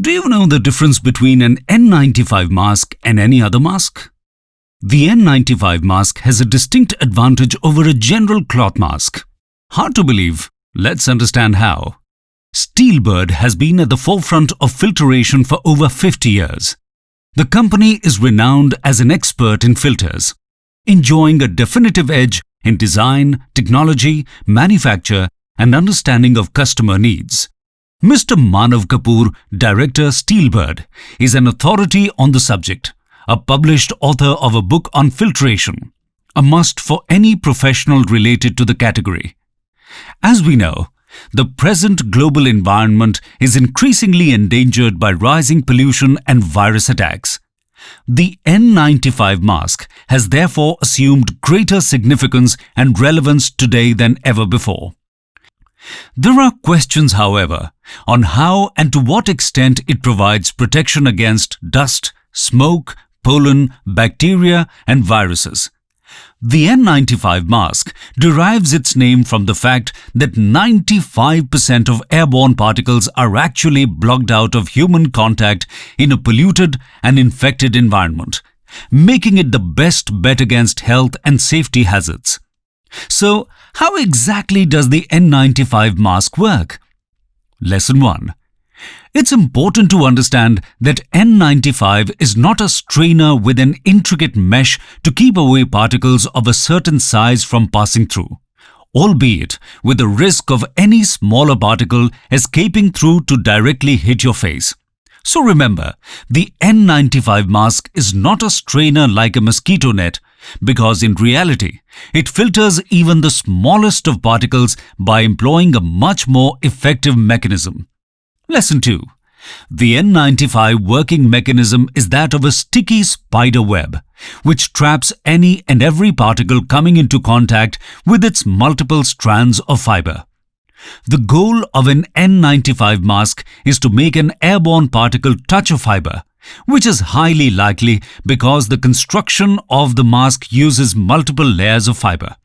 Do you know the difference between an N95 mask and any other mask? The N95 mask has a distinct advantage over a general cloth mask. Hard to believe. Let's understand how. Steelbird has been at the forefront of filtration for over 50 years. The company is renowned as an expert in filters, enjoying a definitive edge in design, technology, manufacture, and understanding of customer needs. Mr. Manav Kapur, Director Steelbird, is an authority on the subject, a published author of a book on filtration, a must for any professional related to the category. As we know, the present global environment is increasingly endangered by rising pollution and virus attacks. The N95 mask has therefore assumed greater significance and relevance today than ever before. There are questions, however, on how and to what extent it provides protection against dust, smoke, pollen, bacteria, and viruses. The N95 mask derives its name from the fact that 95% of airborne particles are actually blocked out of human contact in a polluted and infected environment, making it the best bet against health and safety hazards. So, how exactly does the N95 mask work? Lesson 1. It's important to understand that N95 is not a strainer with an intricate mesh to keep away particles of a certain size from passing through, albeit with the risk of any smaller particle escaping through to directly hit your face. So remember, the N95 mask is not a strainer like a mosquito net, because in reality, it filters even the smallest of particles by employing a much more effective mechanism. Lesson 2. The N95 working mechanism is that of a sticky spider web, which traps any and every particle coming into contact with its multiple strands of fiber. The goal of an N95 mask is to make an airborne particle touch a fiber, which is highly likely because the construction of the mask uses multiple layers of fiber.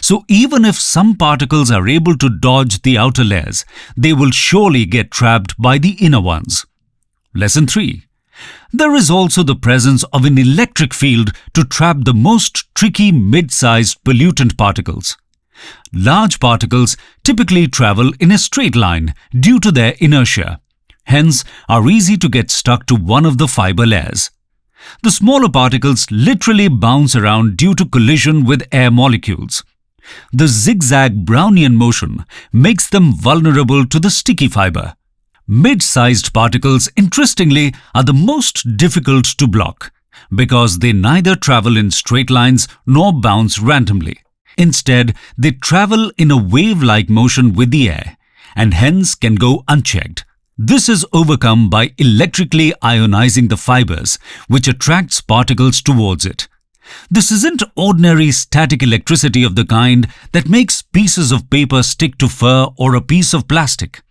So even if some particles are able to dodge the outer layers, they will surely get trapped by the inner ones. Lesson 3. There is also the presence of an electric field to trap the most tricky mid-sized pollutant particles. Large particles typically travel in a straight line due to their inertia, hence are easy to get stuck to one of the fiber layers. The smaller particles literally bounce around due to collision with air molecules. The zigzag Brownian motion makes them vulnerable to the sticky fiber. Mid-sized particles, interestingly, are the most difficult to block because they neither travel in straight lines nor bounce randomly. Instead, they travel in a wave-like motion with the air and hence can go unchecked. This is overcome by electrically ionizing the fibers, which attracts particles towards it. This isn't ordinary static electricity of the kind that makes pieces of paper stick to fur or a piece of plastic.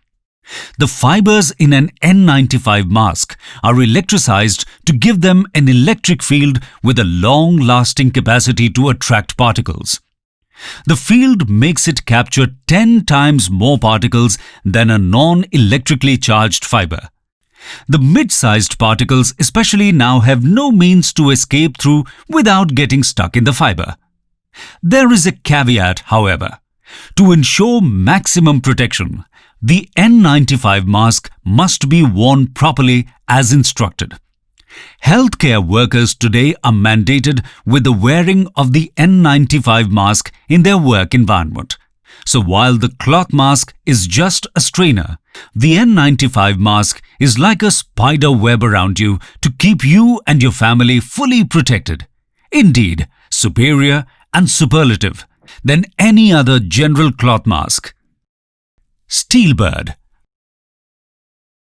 The fibers in an N95 mask are electricized to give them an electric field with a long-lasting capacity to attract particles. The field makes it capture 10 times more particles than a non-electrically charged fiber. The mid-sized particles especially now have no means to escape through without getting stuck in the fiber. There is a caveat, however. To ensure maximum protection, the N95 mask must be worn properly as instructed. Healthcare workers today are mandated with the wearing of the N95 mask in their work environment. So while the cloth mask is just a strainer, the N95 mask is like a spider web around you to keep you and your family fully protected. Indeed, superior and superlative than any other general cloth mask. Steelbird,